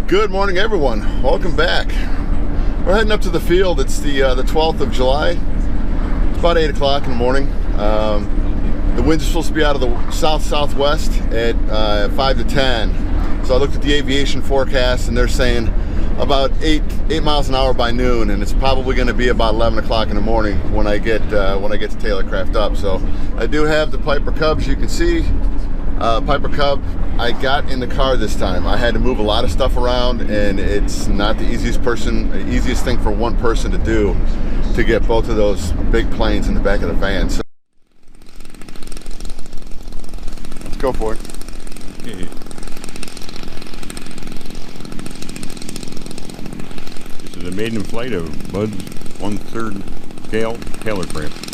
Good morning, everyone. Welcome back. We're heading up to the field. It's the 12th of July. It's about 8 o'clock in the morning. The winds are supposed to be out of the south-southwest at 5 to 10. So I looked at the aviation forecast, and they're saying about 8 miles an hour by noon, and it's probably going to be about 11 o'clock in the morning when I get to Taylorcraft up. So I do have the Piper Cubs, you can see. Piper Cub, I got in the car this time. I had to move a lot of stuff around, and it's not the easiest thing for one person to do, to get both of those big planes in the back of the van. So let's go for it. Okay. This is a maiden flight of Bud's 1/3 scale Taylorcraft.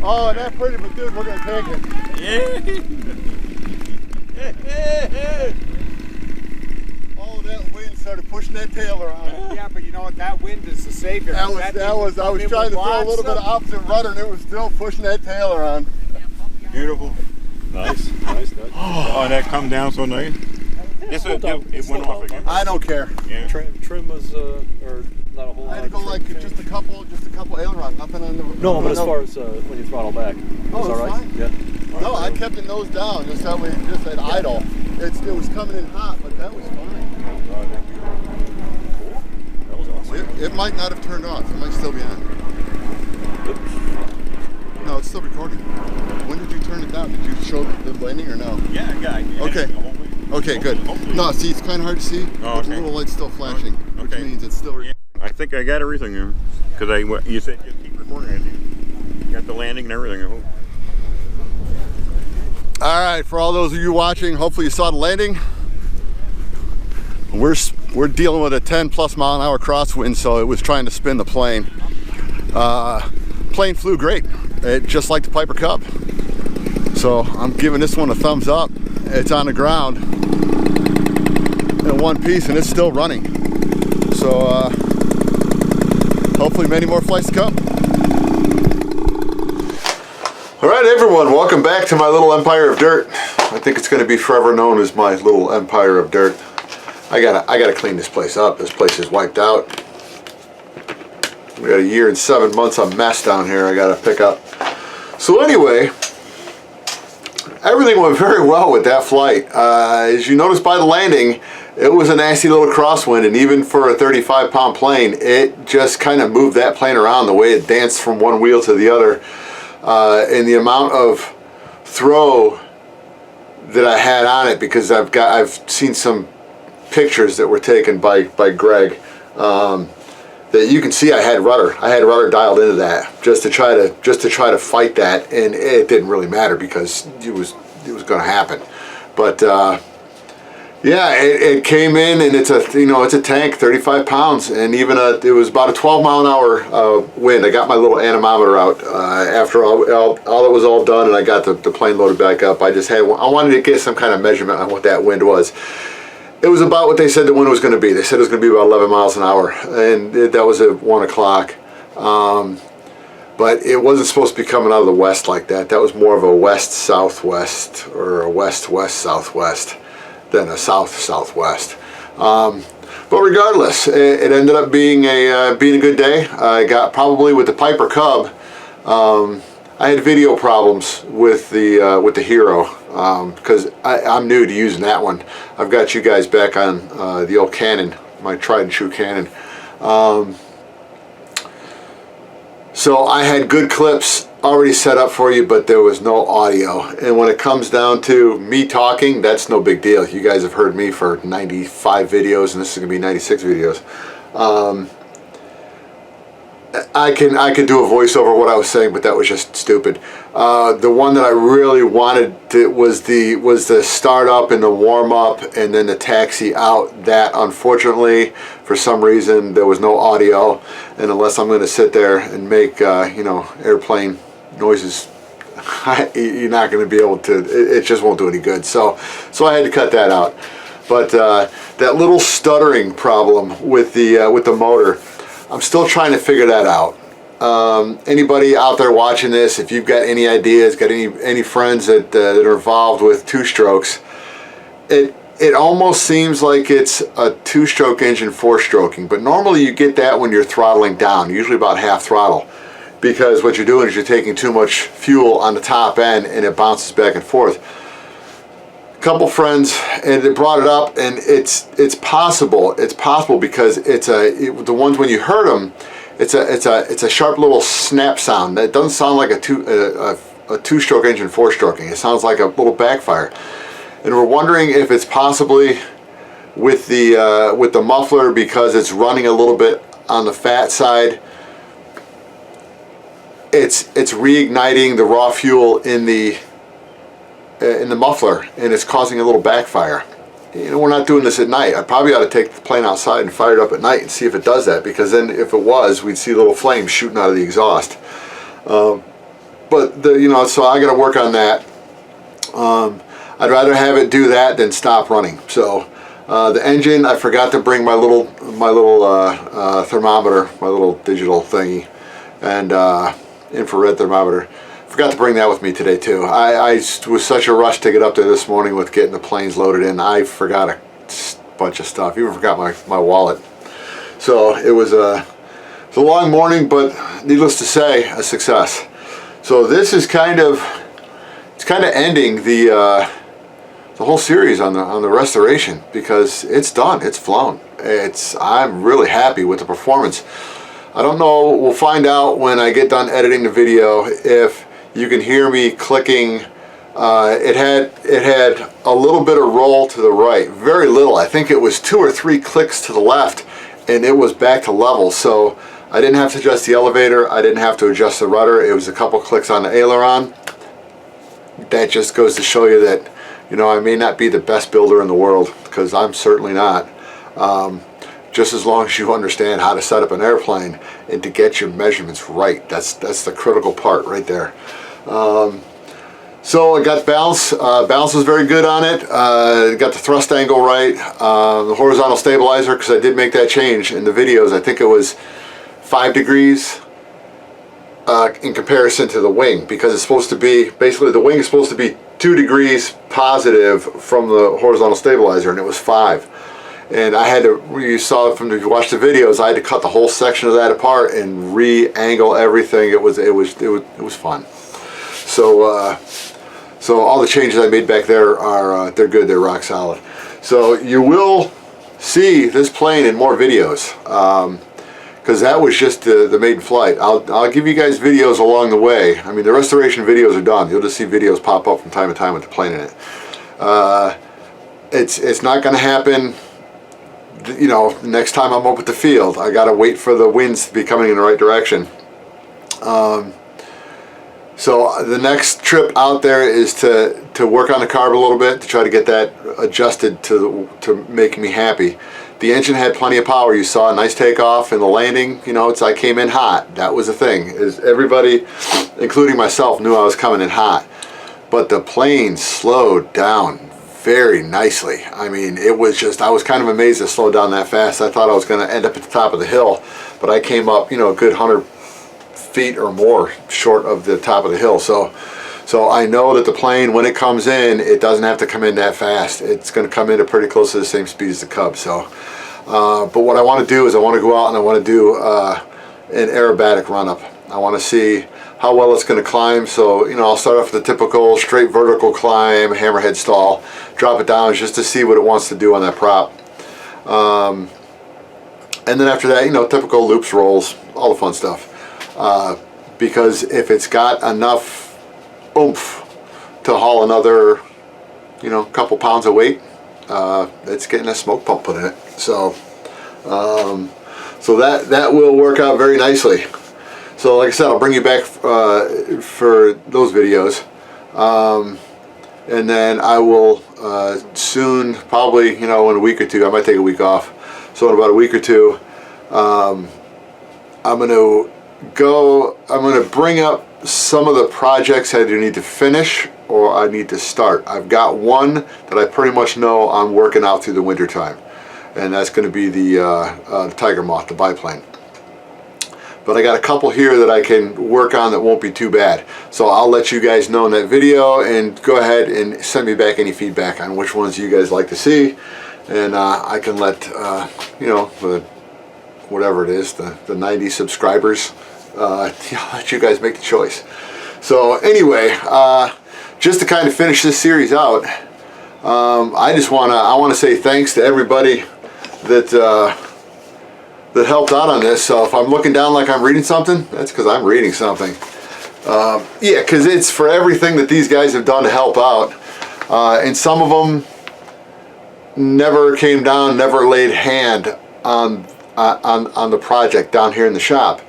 Oh, that's pretty, but dude, we're gonna take it. Yeah. Oh, that wind started pushing that tail around. Yeah, but you know what? That wind is the savior. I was trying to throw a little bit of opposite rudder, and it was still pushing that tail around. Beautiful. Nice. Oh, and that come down so nice. It went off again. I don't care. Yeah. Trim was, or not a whole lot. I had to go like just a couple aileron, nothing on the. No, but as far as when you throttle back, oh, it's all right. Fine. Yeah. No, I kept the nose down, just that way, just at idle. It was coming in hot, but that was fine. That was awesome. It might not have turned off. It might still be on. No, it's still recording. When did you turn it down? Did you show the landing or no? Yeah. Okay. Okay, good. No, see, it's kind of hard to see, but the little light's still flashing, which means it's still recording. I think I got everything there. Because you said just keep recording it. Got the landing and everything. I hope. All right, for all those of you watching, hopefully you saw the landing. We're dealing with a 10+ mile an hour crosswind, so it was trying to spin the plane. Plane flew great, just like the Piper Cub. So I'm giving this one a thumbs up. It's on the ground in one piece and it's still running. So hopefully many more flights to come. All right, everyone, welcome back to my little empire of dirt. I think it's going to be forever known as my little empire of dirt. I gotta clean this place up. This place is wiped out. We got a year and 7 months of mess down here I gotta pick up. So anyway, everything went very well with that flight. As you noticed by the landing, it was a nasty little crosswind, and even for a 35-pound plane, it just kind of moved that plane around the way it danced from one wheel to the other. And the amount of throw that I had on it, because I've seen some pictures that were taken by Greg, that you can see I had rudder dialed into that just to try to fight that, and it didn't really matter because it was going to happen. But yeah, it came in, and it's a tank, 35 pounds, and even it was about a 12 mile an hour wind. I got my little anemometer out after all that was all done, and I got the plane loaded back up. I wanted to get some kind of measurement on what that wind was. It was about what they said the wind was going to be. They said it was going to be about 11 miles an hour, and that was at 1 o'clock. But it wasn't supposed to be coming out of the west like that. That was more of a west-southwest or a west-west-southwest than a south-southwest. But regardless, it ended up being a good day. I got probably with the Piper Cub. I had video problems with the Hero because I'm new to using that one. I've got you guys back on the old Canon, my tried and true Canon. So I had good clips already set up for you, but there was no audio. And when it comes down to me talking, that's no big deal. You guys have heard me for 95 videos, and this is gonna be 96 videos. I could do a voiceover what I was saying, but that was just stupid. The one that I really wanted was the start up and the warm up and then the taxi out. That unfortunately, for some reason, there was no audio, and unless I'm going to sit there and make airplane noises, you're not going to be able to. It just won't do any good. So I had to cut that out. But that little stuttering problem with the motor, I'm still trying to figure that out. Anybody out there watching this, if you've got any ideas, got any friends that are involved with two-strokes, it almost seems like it's a two-stroke engine four-stroking, but normally you get that when you're throttling down, usually about half throttle, because what you're doing is you're taking too much fuel on the top end and it bounces back and forth. Couple friends and it brought it up, and it's possible because the ones when you heard them, it's a sharp little snap sound that doesn't sound like a two-stroke engine four-stroking. It sounds like a little backfire, and we're wondering if it's possibly with the muffler, because it's running a little bit on the fat side. It's reigniting the raw fuel in the muffler, and it's causing a little backfire. We're not doing this at night. I probably ought to take the plane outside and fire it up at night and see if it does that, because then if it was, we'd see little flames shooting out of the exhaust. So I got to work on that. I'd rather have it do that than stop running. So the engine, I forgot to bring my little thermometer, my little digital thingy, and infrared thermometer. Forgot to bring that with me today too. I was such a rush to get up there this morning with getting the planes loaded in. I forgot a bunch of stuff. Even forgot my wallet. So it was a long morning, but needless to say, a success. So this is kind of ending the whole series on the restoration, because it's done. It's flown. I'm really happy with the performance. I don't know. We'll find out when I get done editing the video if you can hear me clicking. It had a little bit of roll to the right, very little. I think it was 2 or 3 clicks to the left, and it was back to level. So I didn't have to adjust the elevator, I didn't have to adjust the rudder. It was a couple clicks on the aileron. That just goes to show you that, you know, I may not be the best builder in the world, because I'm certainly not. Just as long as you understand how to set up an airplane and to get your measurements right. That's the critical part right there. So I got balance. Balance was very good on it. Got the thrust angle right. The horizontal stabilizer, because I did make that change in the videos. I think it was 5 degrees in comparison to the wing, because it's supposed to be, basically the wing is supposed to be 2 degrees positive from the horizontal stabilizer, and it was 5. And I had to, you saw it from, if you watched the videos, I had to cut the whole section of that apart and re-angle everything. It was fun. So so all the changes I made back there are they're good. They're rock solid. So you will see this plane in more videos, because that was just the maiden flight. I'll give you guys videos along the way. I mean, the restoration videos are done. You'll just see videos pop up from time to time with the plane in it. It's not going to happen, you know, next time I'm up at the field. I got to wait for the winds to be coming in the right direction. So the next trip out there is to work on the carb a little bit, to try to get that adjusted to make me happy. The engine had plenty of power. You saw a nice takeoff and the landing. You know, I came in hot. That was the thing. Is everybody, including myself, knew I was coming in hot. But the plane slowed down very nicely. I mean, it was just, I was kind of amazed it slowed down that fast. I thought I was going to end up at the top of the hill, but I came up, you know, a good 100 feet or more short of the top of the hill. So I know that the plane, when it comes in, it doesn't have to come in that fast. It's going to come in at pretty close to the same speed as the Cub. So, but what I want to do is I want to go out and I want to do an aerobatic run-up. I want to see how well it's going to climb. So, you know, I'll start off with the typical straight vertical climb, hammerhead stall, drop it down just to see what it wants to do on that prop. And then after that, you know, typical loops, rolls, all the fun stuff. Because if it's got enough oomph to haul another, you know, couple pounds of weight, it's getting a smoke pump put in it. So, so that will work out very nicely. So like I said, I'll bring you back for those videos, and then I will soon, probably, you know, in a week or two, I might take a week off. So in about a week or two, I'm going to bring up some of the projects I do need to finish or I need to start. I've got one that I pretty much know I'm working out through the winter time, and that's going to be the Tiger Moth, the biplane. But I got a couple here that I can work on that won't be too bad. So I'll let you guys know in that video, and go ahead and send me back any feedback on which ones you guys like to see, and I can let you know, whatever it is, the 90 subscribers, let you guys make the choice. So anyway, just to kind of finish this series out, I want to say thanks to everybody that that helped out on this. So if I'm looking down like I'm reading something, that's because I'm reading something. Yeah, because it's for everything that these guys have done to help out, and some of them never came down, never laid hand on the project down here in the shop,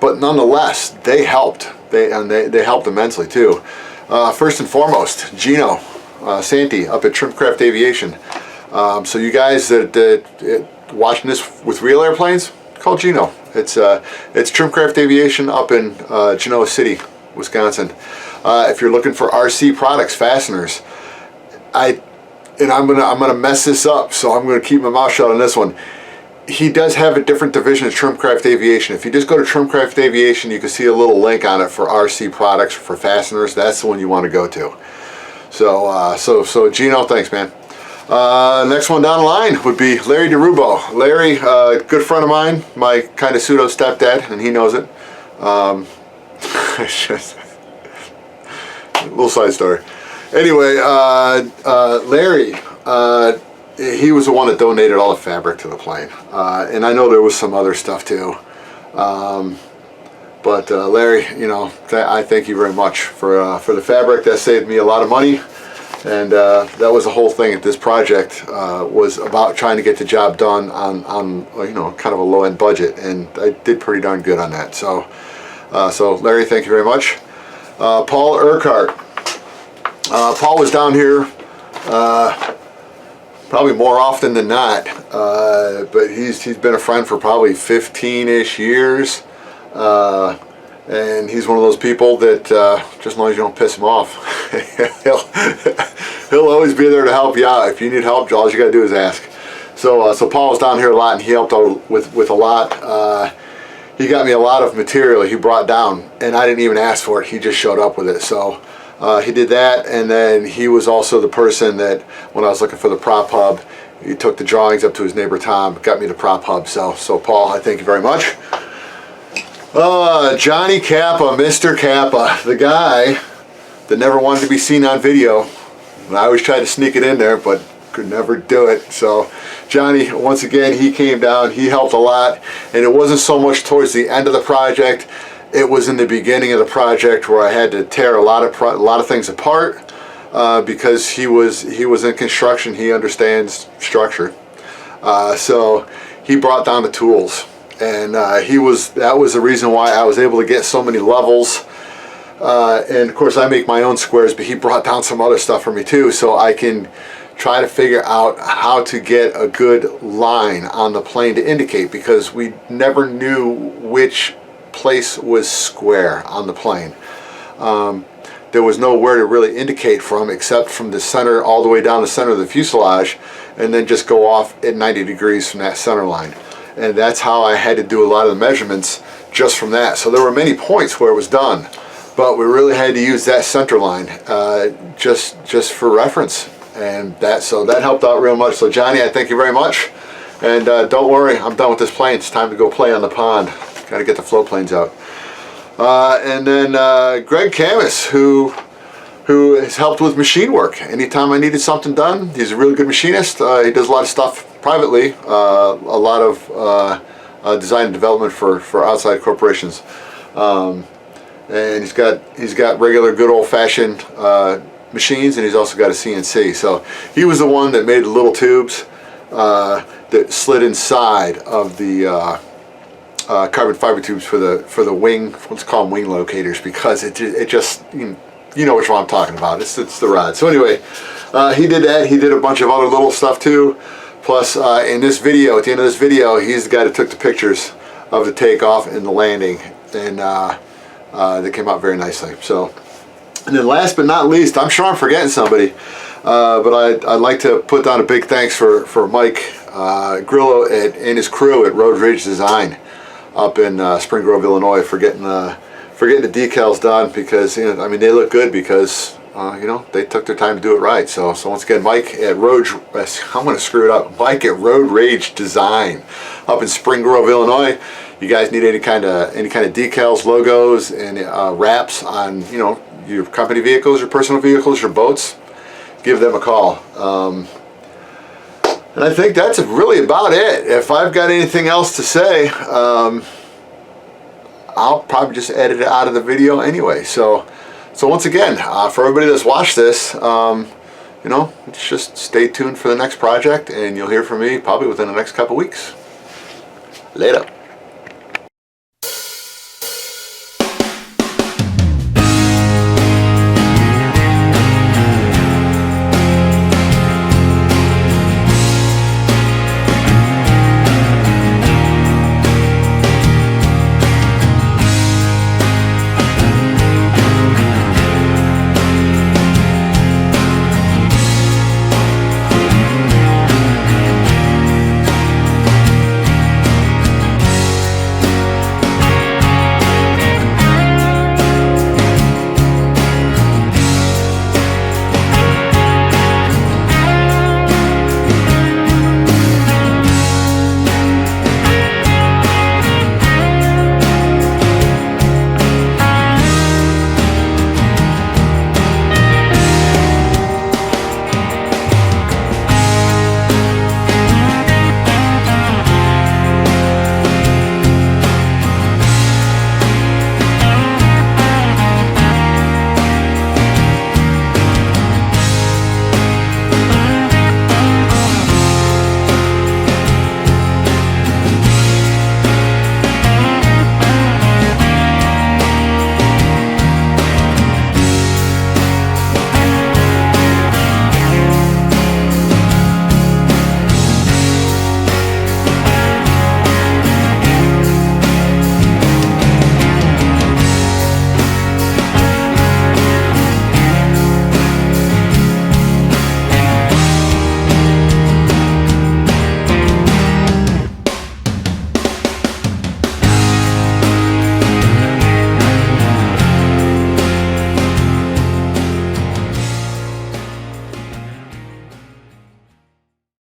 but nonetheless they helped. They helped immensely too. First and foremost, Gino Santi up at Taylorcraft Aviation. So you guys that watching this with real airplanes, call Gino. It's Taylorcraft Aviation up in Genoa City, Wisconsin. If you're looking for RC products, fasteners, I'm gonna mess this up, so I'm gonna keep my mouth shut on this one. He does have a different division of Taylorcraft Aviation. If you just go to Taylorcraft Aviation, you can see a little link on it for RC products, for fasteners. That's the one you want to go to. So so Gino, thanks, man. Next one down the line would be Larry DeRubo. Larry, good friend of mine, my kind of pseudo stepdad, and he knows it. Little side story. Anyway, Larry, he was the one that donated all the fabric to the plane, and I know there was some other stuff too. But Larry, you know, I thank you very much for the fabric. That saved me a lot of money. And that was the whole thing at this project, was about trying to get the job done on kind of a low-end budget, and I did pretty darn good on that. So, so Larry, thank you very much. Paul Urquhart. Paul was down here probably more often than not, but he's been a friend for probably 15-ish years. And he's one of those people that just as long as you don't piss him off, he'll always be there to help you out. If you need help, all you got to do is ask. So so Paul was down here a lot, and he helped out with a lot. He got me a lot of material he brought down, and I didn't even ask for it. He just showed up with it. So he did that, and then he was also the person that when I was looking for the prop hub, he took the drawings up to his neighbor Tom, got me the prop hub. So Paul, I thank you very much. Johnny Kappa, Mr. Kappa, the guy that never wanted to be seen on video. And I always tried to sneak it in there, but could never do it. So Johnny, once again, he came down, he helped a lot, and it wasn't so much towards the end of the project, it was in the beginning of the project where I had to tear a lot of things apart, because he was in construction, he understands structure. So he brought down the tools. And that was the reason why I was able to get so many levels. And of course I make my own squares, but he brought down some other stuff for me too, so I can try to figure out how to get a good line on the plane to indicate, because we never knew which place was square on the plane. There was nowhere to really indicate from except from the center all the way down the center of the fuselage, and then just go off at 90 degrees from that center line. And that's how I had to do a lot of the measurements just from that. So there were many points where it was done, but we really had to use that center line just for reference, and that helped out real much. So Johnny, I thank you very much, and don't worry, I'm done with this plane. It's time to go play on the pond. Got to get the float planes out. And then Greg Camus, who has helped with machine work. Anytime I needed something done, he's a really good machinist. He does a lot of stuff privately, a lot of design and development for outside corporations, and he's got regular good old-fashioned machines, and he's also got a CNC. So he was the one that made the little tubes that slid inside of the carbon fiber tubes for the wing. Let's call them wing locators, because it just you know which one I'm talking about. It's the rod. So anyway, he did that. He did a bunch of other little stuff too. Plus, in this video, at the end of this video, he's the guy that took the pictures of the takeoff and the landing, and they came out very nicely. So, and then last but not least, I'm sure I'm forgetting somebody, but I'd like to put down a big thanks for Mike Grillo and his crew at Road Ridge Design up in Spring Grove, Illinois, for getting the decals done, because I mean, they look good because they took their time to do it right. So once again, Mike at I'm going to screw it up. Mike at Road Rage Design up in Spring Grove, Illinois. You guys need any kind of decals, logos, and wraps on your company vehicles, your personal vehicles, your boats, give them a call. And I think that's really about it. If I've got anything else to say, I'll probably just edit it out of the video anyway. So once again, for everybody that's watched this, just stay tuned for the next project, and you'll hear from me probably within the next couple weeks. Later.